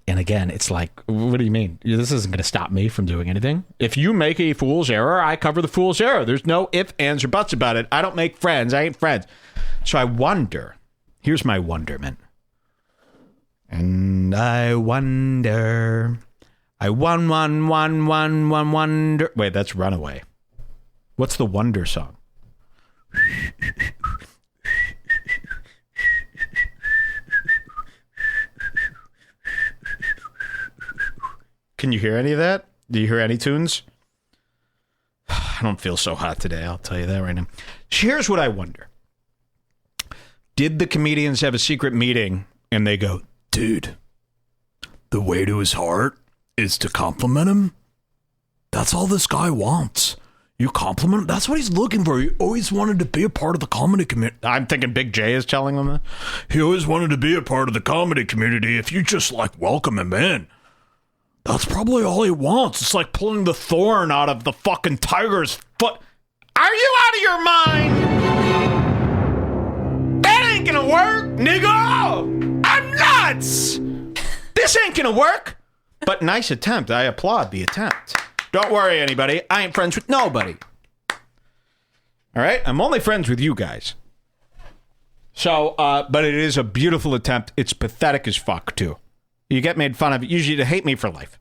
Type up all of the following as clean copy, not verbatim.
And again, it's like, what do you mean? This isn't going to stop me from doing anything. If you make a fool's error, I cover the fool's error. There's no ifs, ands, or buts about it. I don't make friends. I ain't friends. So I wonder. Here's my wonderment. And I wonder. I wonder. Wait, that's Runaway. What's the Wonder song? Can you hear any of that? Do you hear any tunes? I don't feel so hot today, I'll tell you that right now. Here's what I wonder. Did the comedians have a secret meeting and they go, dude, the way to his heart is to compliment him? That's all this guy wants. You compliment him? That's what he's looking for. He always wanted to be a part of the comedy community. I'm thinking Big J is telling him that. He always wanted to be a part of the comedy community if you just, like, welcome him in. That's probably all he wants. It's like pulling the thorn out of the fucking tiger's foot. Are you out of your mind? That ain't gonna work, nigga! I'm nuts! This ain't gonna work! But nice attempt. I applaud the attempt. Don't worry, anybody. I ain't friends with nobody. All right? I'm only friends with you guys. So, but it is a beautiful attempt. It's pathetic as fuck, too. You get made fun of. Usually to hate me for life.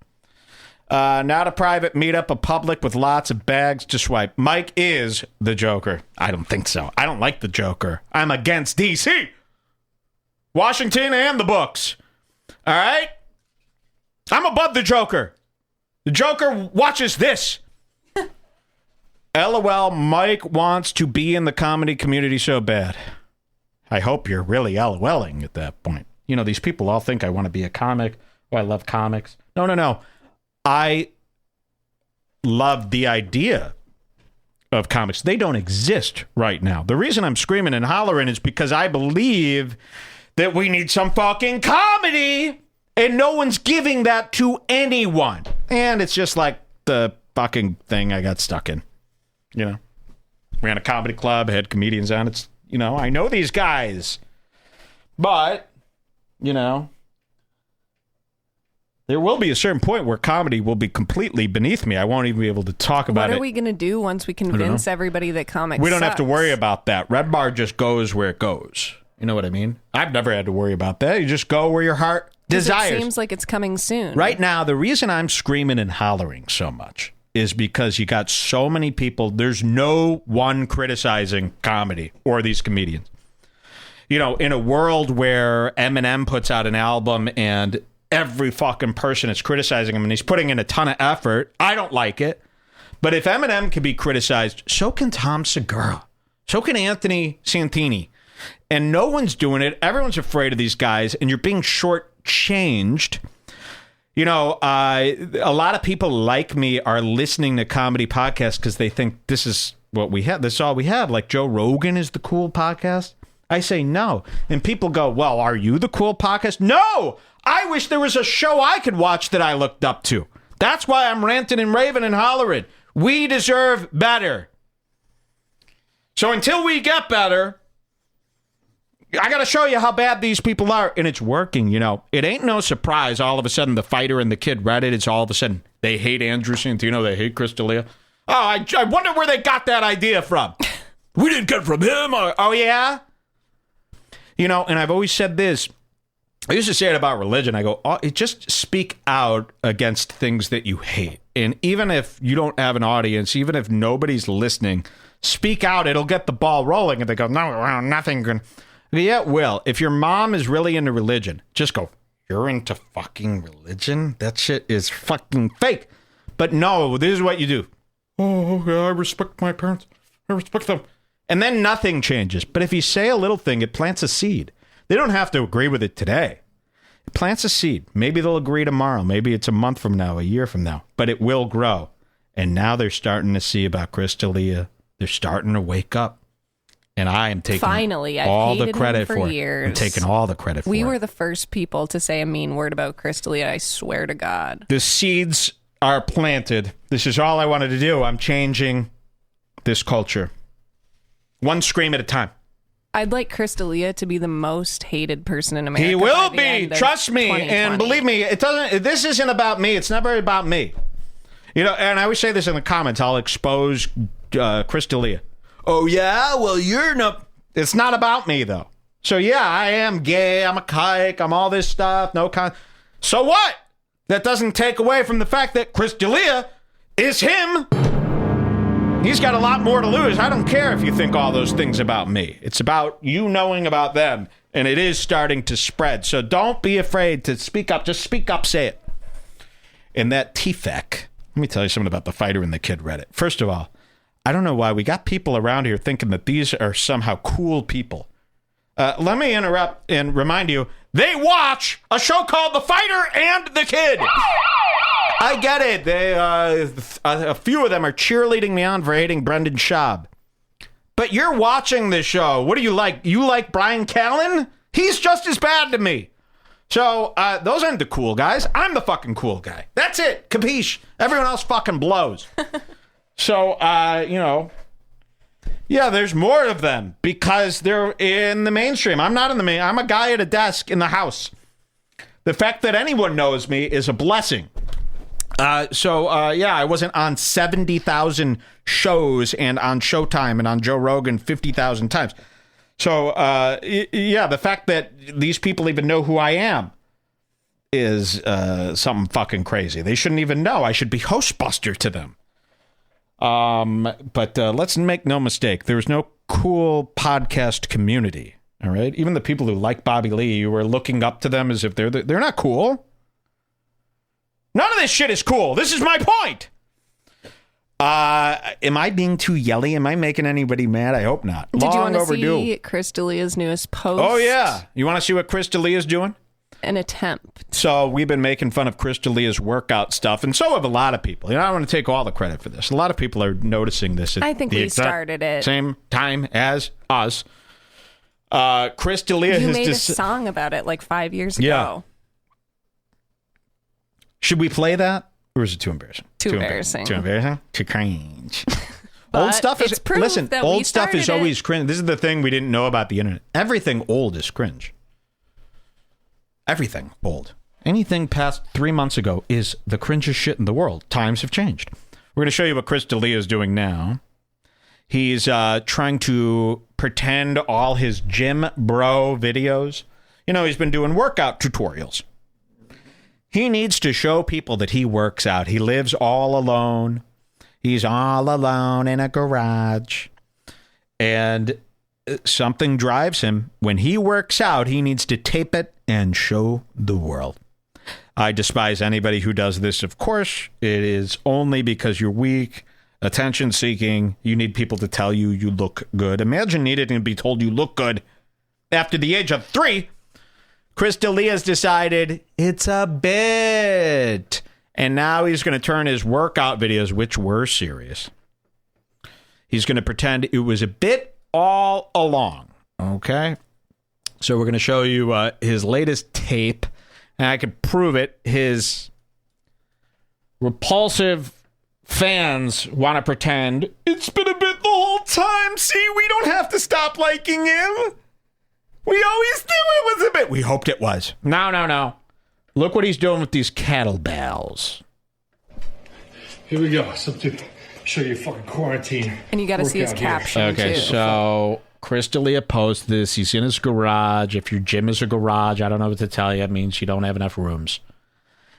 Not a private meetup, a public with lots of bags to swipe. Mike is the Joker. I don't think so. I don't like the Joker. I'm against DC. Washington and the books. All right? I'm above the Joker. The Joker watches this. LOL, Mike wants to be in the comedy community so bad. I hope you're really LOLing at that point. You know, these people all think I want to be a comic. Oh, I love comics. No. I love the idea of comics. They don't exist right now. The reason I'm screaming and hollering is because I believe that we need some fucking comedy, and no one's giving that to anyone. And it's just like the fucking thing I got stuck in. You know, ran a comedy club, had comedians on. It's, you know, I know these guys, but, you know, there will be a certain point where comedy will be completely beneath me. I won't even be able to talk about it. What are we going to do once we convince everybody that comics We don't sucks? have to worry about that. Redbar just goes where it goes. You know what I mean? I've never had to worry about that. You just go where your heart desires. It seems like it's coming soon. Right now, the reason I'm screaming and hollering so much is because you got so many people. There's no one criticizing comedy or these comedians. You know, in a world where Eminem puts out an album and every fucking person is criticizing him and he's putting in a ton of effort, I don't like it. But if Eminem can be criticized, so can Tom Segura. So can Anthony Santini. And no one's doing it. Everyone's afraid of these guys, and you're being shortchanged. You know, a lot of people like me are listening to comedy podcasts because they think this is what we have. This is all we have. Like Joe Rogan is the cool podcast. I say no. And people go, well, are you the cool podcast? No! I wish there was a show I could watch that I looked up to. That's why I'm ranting and raving and hollering. We deserve better. So until we get better, I got to show you how bad these people are. And it's working, you know. It ain't no surprise all of a sudden the fighter and the kid Reddit, it's all of a sudden they hate Andrew Santino, they hate Chris D'Elia. Oh, I wonder where they got that idea from. We didn't get it from him. Oh, yeah? You know, and I've always said this. I used to say it about religion. I go, just speak out against things that you hate. And even if you don't have an audience, even if nobody's listening, speak out. It'll get the ball rolling. And they go, no, nothing can. Yeah, it will. If your mom is really into religion, just go, you're into fucking religion? That shit is fucking fake. But no, this is what you do. Oh, yeah, I respect my parents. I respect them. And then nothing changes. But if you say a little thing, it plants a seed. They don't have to agree with it today. It plants a seed. Maybe they'll agree tomorrow. Maybe it's a month from now, a year from now. But it will grow. And now they're starting to see about Chris D'Elia. They're starting to wake up. And I am taking all the credit for it. I'm taking all the credit for it. We were the first people to say a mean word about Chris D'Elia, I swear to God. The seeds are planted. This is all I wanted to do. I'm changing this culture. One scream at a time. I'd like Chris D'Elia to be the most hated person in America. He will be. Trust me. 2020. And believe me, this isn't about me. It's never about me. You know, and I always say this in the comments. I'll expose Chris D'Elia. Oh, yeah? Well, you're not. It's not about me, though. So, yeah, I am gay. I'm a kike. I'm all this stuff. So what? That doesn't take away from the fact that Chris D'Elia is him. He's got a lot more to lose. I don't care if you think all those things about me. It's about you knowing about them, and it is starting to spread. So don't be afraid to speak up. Just speak up, say it. And that TFEC, let me tell you something about the fighter and the kid Reddit. First of all, I don't know why we got people around here thinking that these are somehow cool people. Let me interrupt and remind you, they watch a show called The Fighter and the Kid. I get it. They, a few of them are cheerleading me on for hating Brendan Schaub. But you're watching this show. What do you like? You like Brian Callen? He's just as bad to me. So, those aren't the cool guys. I'm the fucking cool guy. That's it. Capiche? Everyone else fucking blows. So, you know, yeah, there's more of them because they're in the mainstream. I'm not in the main. I'm a guy at a desk in the house. The fact that anyone knows me is a blessing. Yeah, I wasn't on 70,000 shows and on Showtime and on Joe Rogan 50,000 times. So, yeah, the fact that these people even know who I am is something fucking crazy. They shouldn't even know. I should be Hostbuster to them. But let's make no mistake. There's no cool podcast community. All right. Even the people who like Bobby Lee, you were looking up to them as if they're not cool. None of this shit is cool. This is my point. Am I being too yelly? Am I making anybody mad? I hope not. Did you want to see Chris D'Elia's newest post? Oh, yeah. You want to see what Chris D'Elia's doing? An attempt. So we've been making fun of Chris D'Elia's workout stuff, and so have a lot of people. You know, I don't want to take all the credit for this. A lot of people are noticing this at I think we started it. Same time as us. Chris D'Elia You made a song about it like 5 years ago. Yeah. Should we play that? Or is it too embarrassing? Too embarrassing. Too embarrassing? Too cringe. But old stuff is... Listen, old stuff is always cringe. This is the thing we didn't know about the internet. Everything old is cringe. Everything old. Anything past 3 months ago is the cringest shit in the world. Times have changed. We're going to show you what Chris D'Elia is doing now. He's trying to pretend all his gym bro videos. You know, he's been doing workout tutorials. He needs to show people that he works out. He lives all alone. He's all alone in a garage. And something drives him. When he works out, he needs to tape it and show the world. I despise anybody who does this, of course. It is only because you're weak, attention-seeking. You need people to tell you you look good. Imagine needing to be told you look good after the age of 3. Chris D'Elia's decided it's a bit. And now he's going to turn his workout videos, which were serious. He's going to pretend it was a bit all along. Okay? So we're going to show you his latest tape. And I can prove it. His repulsive fans want to pretend it's been a bit the whole time. See, we don't have to stop liking him. We always knew it was a bit. We hoped it was. No. Look what he's doing with these kettlebells. Here we go. Something to show you fucking quarantine. And you got to see his caption, okay, too. So Chris D'Elia posts this. He's in his garage. If your gym is a garage, I don't know what to tell you. It means you don't have enough rooms.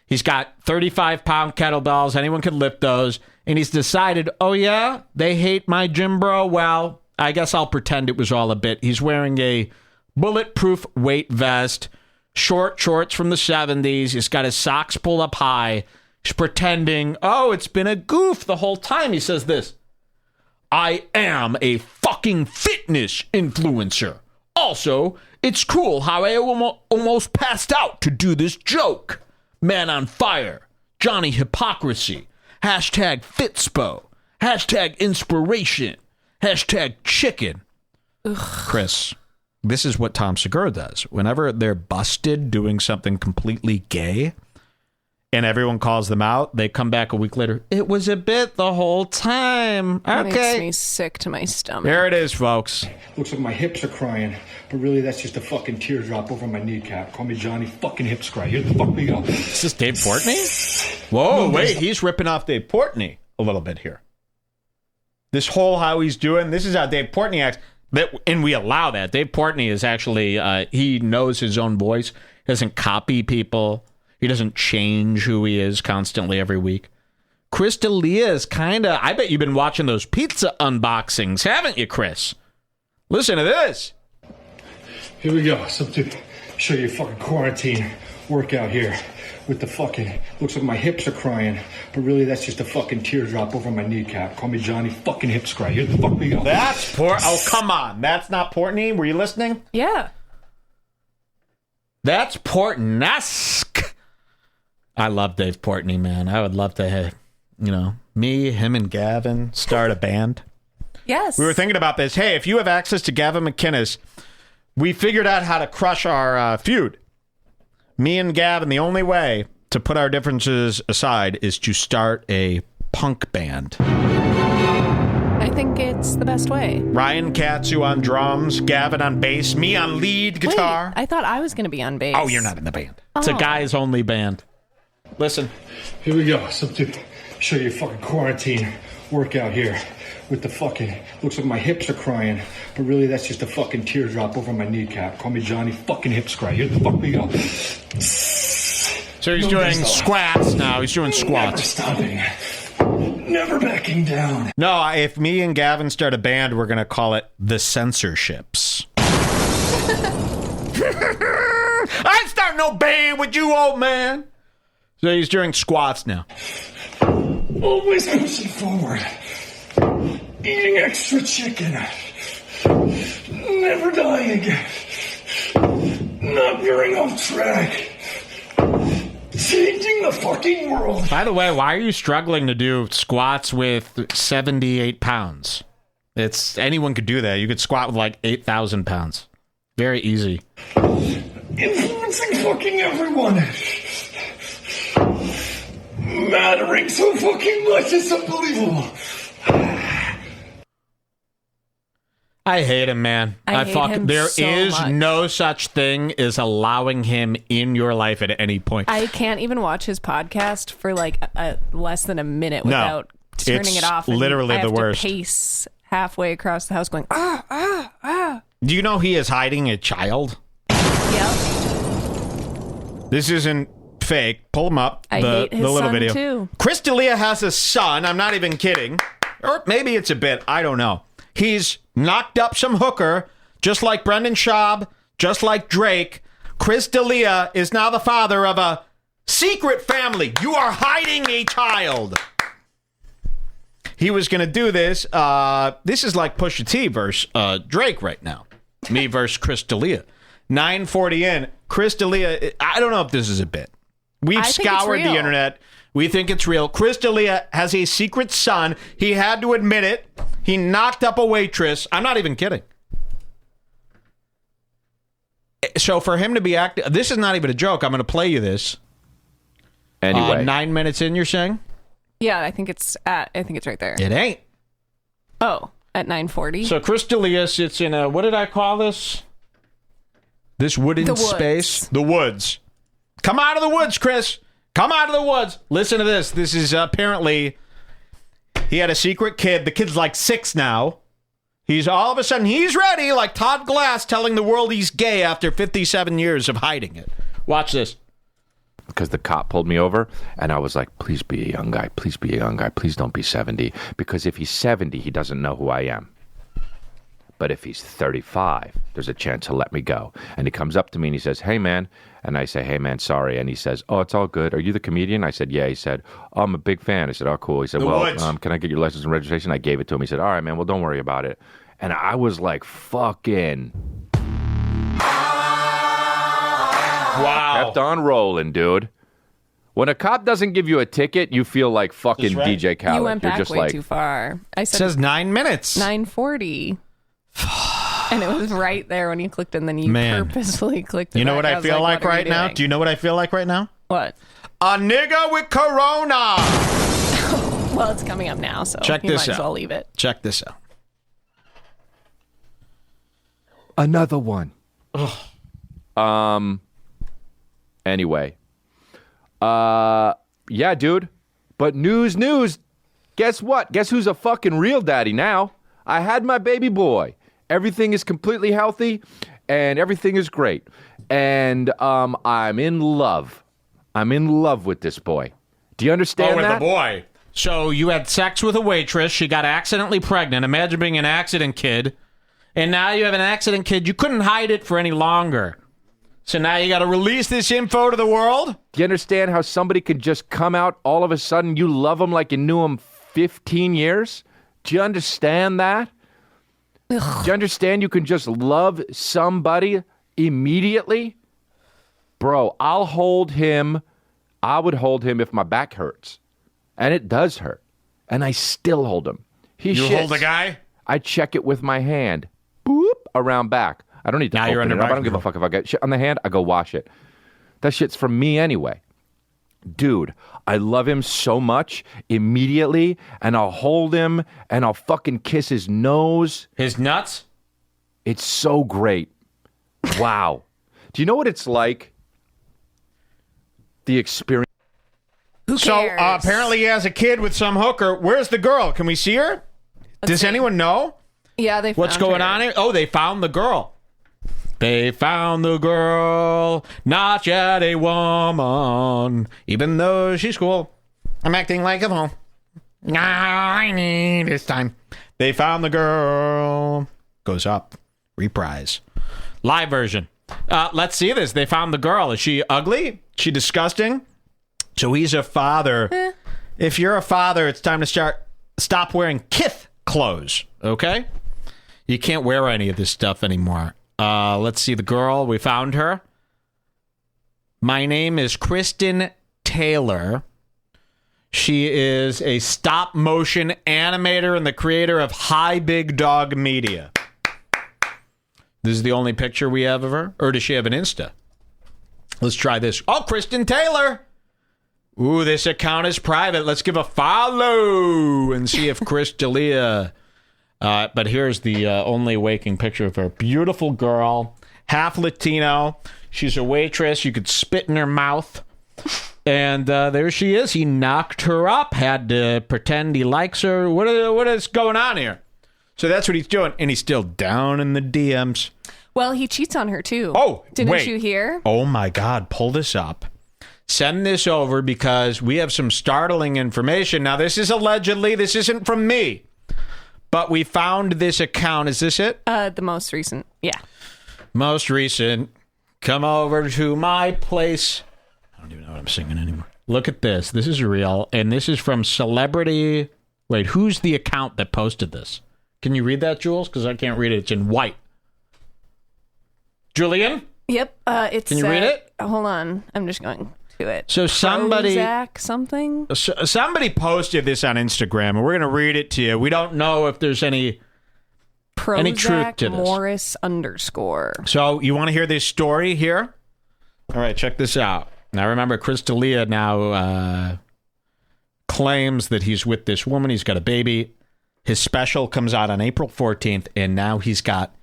He's got 35-pound kettlebells. Anyone can lift those. And he's decided, oh, yeah, they hate my gym bro. Well, I guess I'll pretend it was all a bit. He's wearing a bulletproof weight vest, short shorts from the 70s. He's got his socks pulled up high. He's pretending, oh, it's been a goof the whole time. He says this, I am a fucking fitness influencer. Also, it's cool how I almost passed out to do this joke. Man on fire. Johnny Hypocrisy. Hashtag Fitspo. Hashtag inspiration. Hashtag chicken. Ugh. Chris, this is what Tom Segura does. Whenever they're busted doing something completely gay, and everyone calls them out, they come back a week later. It was a bit the whole time. It Okay. makes me sick to my stomach. There it is, folks. Looks like my hips are crying, but really that's just a fucking teardrop over my kneecap. Call me Johnny fucking Hips Cry. Here the fuck we go. Is this Dave Portnoy? Whoa, wait, he's ripping off Dave Portnoy a little bit here. This whole how he's doing, this is how Dave Portnoy acts. And we allow that. Dave Portnoy is actually, he knows his own voice. He doesn't copy people. He doesn't change who he is constantly every week. Chris D'Elia is kind of, I bet you've been watching those pizza unboxings, haven't you, Chris? Listen to this. Here we go. So to show you a fucking quarantine workout here with the fucking, looks like my hips are crying, but really that's just a fucking teardrop over my kneecap. Call me Johnny fucking Hips Cry. Here the fuck we go. That's oh, come on. That's not Portnoy. Were you listening? Yeah. That's Portnesque. I love Dave Portnoy, man. I would love to have, me, him, and Gavin start a band. Yes. We were thinking about this. Hey, if you have access to Gavin McInnes, we figured out how to crush our feud. Me and Gavin, the only way to put our differences aside is to start a punk band. I think it's the best way. Ryan Katsu on drums, Gavin on bass, me on lead guitar. Wait, I thought I was going to be on bass. Oh, you're not in the band. It's a guys only band. Listen. Here we go. So to show you a fucking quarantine workout here with the fucking, looks like my hips are crying, but really that's just a fucking teardrop over my kneecap. Call me Johnny fucking Hips Cry. Here the fuck we go. So he's doing squats now. He's doing squats. Never stopping. Never backing down. No, if me and Gavin start a band, we're going to call it The Censorships. I ain't starting no band with you, old man. So he's doing squats now. Always pushing forward. Eating extra chicken. Never dying. Not veering off track. Changing the fucking world. By the way, why are you struggling to do squats with 78 pounds? Anyone could do that. You could squat with like 8,000 pounds. Very easy. Influencing fucking everyone. Mattering so fucking much, it's unbelievable. I hate him, man. I hate him There so is much. no such thing as allowing him in your life at any point. I can't even watch his podcast for like less than a minute without turning it off. Literally I have the worst. To pace halfway across the house going, Do you know he is hiding a child? Yep. This isn't fake. Pull him up. I hate his the little son, video. too. Chris D'Elia has a son. I'm not even kidding. Or maybe it's a bit. I don't know. He's knocked up some hooker, just like Brendan Schaub, just like Drake. Chris D'Elia is now the father of a secret family. You are hiding a child. He was going to do this. This is like Pusha T versus Drake right now. Me versus Chris D'Elia. 9:40 in. Chris D'Elia, I don't know if this is a bit. We've I think it's scoured the real. internet. We think it's real. Chris D'Elia has a secret son. He had to admit it. He knocked up a waitress. I'm not even kidding. So for him to be acting, this is not even a joke. I'm going to play you this. Anyway. 9 minutes in, you're saying? Yeah, I think it's right there. It ain't. Oh, at 9:40. So Chris D'Elia sits in a, what did I call this? This wooden The woods. space? The woods. Come out of the woods, Chris. Come out of the woods. Listen to this. This is apparently, he had a secret kid. The kid's like 6 now. He's all of a sudden, he's ready, like Todd Glass telling the world he's gay after 57 years of hiding it. Watch this. Because the cop pulled me over, and I was like, please be a young guy. Please be a young guy. Please don't be 70. Because if he's 70, he doesn't know who I am. But if he's 35, there's a chance he'll let me go. And he comes up to me and he says, hey, man. And I say, hey, man, sorry. And he says, oh, it's all good. Are you the comedian? I said, yeah. He said, oh, I'm a big fan. I said, oh, cool. He said, can I get your license and registration? I gave it to him. He said, all right, man, well, don't worry about it. And I was like, fucking... Wow. Kept on rolling, dude. When a cop doesn't give you a ticket, you feel like fucking right. DJ Khaled. you went You're back just way like, too far. I It said says 9 minutes. 9:40. And it was right there when you clicked, and then you Man. purposefully clicked it. You know back. what I was feel like what are right you now? doing? Do you know what I feel like right now? What? a nigga with corona. Well, it's coming up now, so Check you this might as out. well leave it. Check this out. Another one. Anyway. Yeah, dude. But news. Guess what? Guess who's a fucking real daddy now? I had my baby boy. Everything is completely healthy and everything is great. And I'm in love. I'm in love with this boy. Do you understand with that? the boy. So you had sex with a waitress. She got accidentally pregnant. Imagine being an accident kid. And now you have an accident kid. You couldn't hide it for any longer. So now you got to release this info to the world? Do you understand how somebody can just come out all of a sudden? You love them like you knew them 15 years? Do you understand that? Ugh. Do you understand you can just love somebody immediately? Bro, I'll hold him. I would hold him if my back hurts. And it does hurt. And I still hold him. He You shits. hold the guy? I check it with my hand. Boop, around back. I don't need to Now open you're it under up. I don't give a microphone. fuck if I get shit on the hand. I go wash it. That shit's from me anyway. Dude, I love him so much immediately, and I'll hold him, and I'll fucking kiss his nose. His nuts? It's so great. Wow. Do you know what it's like? The experience. Who So cares? apparently he has a kid with some hooker. Where's the girl? Can we see her? Does see. anyone know Yeah, they what's found going her. on here? Oh, they found the girl. They found the girl, not yet a woman, even though she's cool. I'm acting like a fool. I need this time. They found the girl. Goes up. Reprise. Live version. Let's see this. They found the girl. Is she ugly? She disgusting? So he's a father. If you're a father, it's time to stop wearing kith clothes, okay? You can't wear any of this stuff anymore. Let's see the girl. We found her. My name is Kristen Taylor. She is a stop-motion animator and the creator of Hi Big Dog Media. This is the only picture we have of her? Or does she have an Insta? Let's try this. Oh, Kristen Taylor! Ooh, this account is private. Let's give a follow and see if Chris D'Elia... but here's the only waking picture of her. Beautiful girl, half Latino. She's a waitress. You could spit in her mouth. And there she is. He knocked her up, had to pretend he likes her. What is going on here? So that's what he's doing. And he's still down in the DMs. Well, he cheats on her, too. Oh, Didn't wait. you hear? Oh, my God. Pull this up. Send this over because we have some startling information. Now, this is allegedly. This isn't from me. But we found this account. Is this it? The most recent. Yeah. Most recent. Come over to my place. I don't even know what I'm singing anymore. Look at this. This is real. And this is from Celebrity. Wait, who's the account that posted this? Can you read that, Jules? Because I can't read it. It's in white. Julian? Yep. It's. Can you read it? Hold on. I'm just going to it. So somebody... Prozac something? Somebody posted this on Instagram, and we're going to read it to you. We don't know if there's any truth to this. Morris _. So you want to hear this story here? All right, check this out. Now remember, Chris D'Elia now claims that he's with this woman. He's got a baby. His special comes out on April 14th, and now he's got,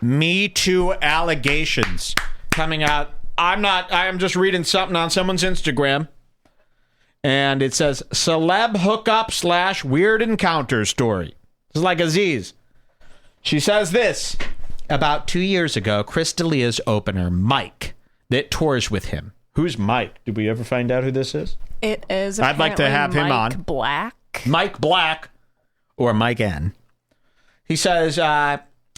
Me Too allegations coming out. I am just reading something on someone's Instagram. And it says, celeb hookup / weird encounter story. This is like Aziz. She says this. About 2 years ago, Chris D'Elia's opener, Mike, that tours with him. Who's Mike? Did we ever find out who this is? It is. I'd like to have him Mike on. Black. Mike Black or Mike N. He says,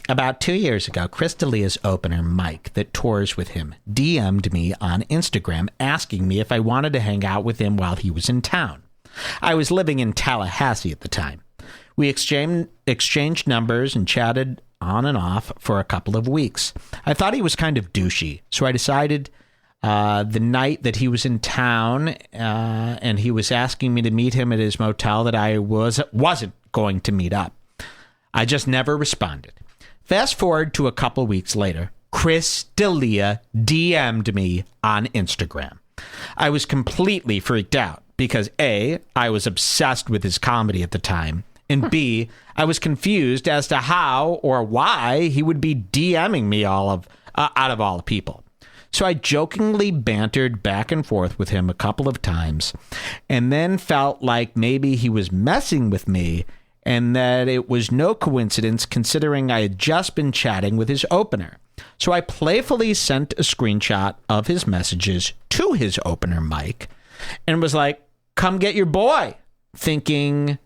about 2 years ago, Chris D'Elia's opener, Mike, that tours with him, DM'd me on Instagram asking me if I wanted to hang out with him while he was in town. I was living in Tallahassee at the time. We exchanged numbers and chatted on and off for a couple of weeks. I thought he was kind of douchey, so I decided the night that he was in town and he was asking me to meet him at his motel that I wasn't going to meet up. I just never responded. Fast forward to a couple weeks later, Chris D'Elia DM'd me on Instagram. I was completely freaked out because A, I was obsessed with his comedy at the time, and B, I was confused as to how or why he would be DMing me out of all the people. So I jokingly bantered back and forth with him a couple of times and then felt like maybe he was messing with me and that it was no coincidence considering I had just been chatting with his opener. So I playfully sent a screenshot of his messages to his opener, Mike, and was like, come get your boy, thinking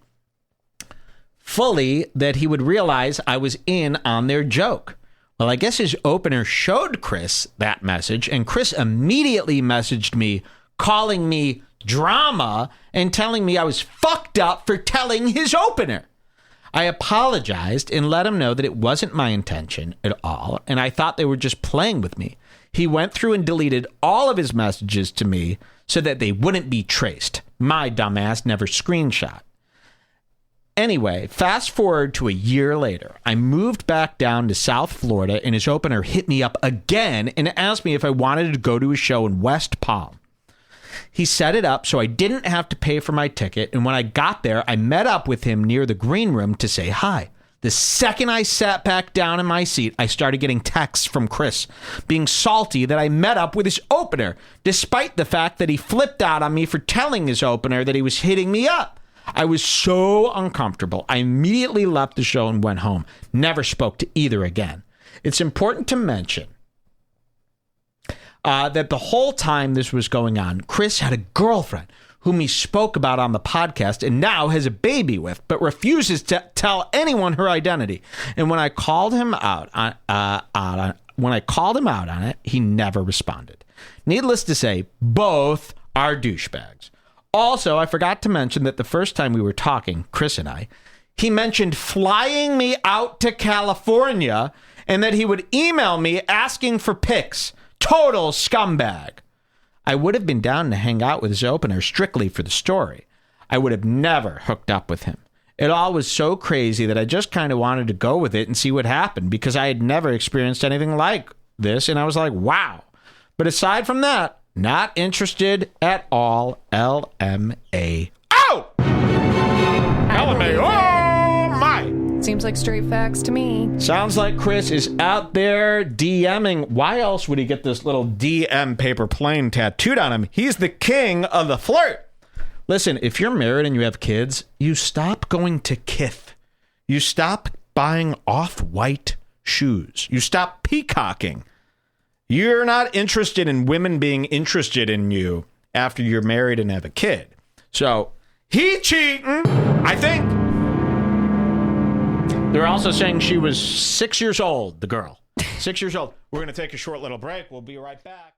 fully that he would realize I was in on their joke. Well, I guess his opener showed Chris that message, and Chris immediately messaged me, calling me drama and telling me I was fucked up for telling his opener. I apologized and let him know that it wasn't my intention at all, and I thought they were just playing with me. He went through and deleted all of his messages to me so that they wouldn't be traced. My dumbass never screenshot. Anyway, fast forward to a year later. I moved back down to South Florida, and his opener hit me up again and asked me if I wanted to go to a show in West Palm. He set it up so I didn't have to pay for my ticket, and when I got there, I met up with him near the green room to say hi. The second I sat back down in my seat, I started getting texts from Chris, being salty that I met up with his opener, despite the fact that he flipped out on me for telling his opener that he was hitting me up. I was so uncomfortable. I immediately left the show and went home. Never spoke to either again. It's important to mention that the whole time this was going on, Chris had a girlfriend whom he spoke about on the podcast and now has a baby with, but refuses to tell anyone her identity. And when I called him out on it, he never responded. Needless to say, both are douchebags. Also, I forgot to mention that the first time we were talking, Chris and I, he mentioned flying me out to California and that he would email me asking for pics. Total scumbag. I would have been down to hang out with his opener strictly for the story. I would have never hooked up with him. It all was so crazy that I just kind of wanted to go with it and see what happened because I had never experienced anything like this, and I was like, wow. But aside from that, not interested at all. LMA. Oh! LMA. Oh, my. Seems like straight facts to me. Sounds like Chris is out there DMing. Why else would he get this little DM paper plane tattooed on him? He's the king of the flirt. Listen, if you're married and you have kids, you stop going to Kith. You stop buying off-white shoes. You stop peacocking. You're not interested in women being interested in you after you're married and have a kid. So, he cheating, I think. They're also saying she was 6 years old, the girl. 6 years old. We're going to take a short little break. We'll be right back.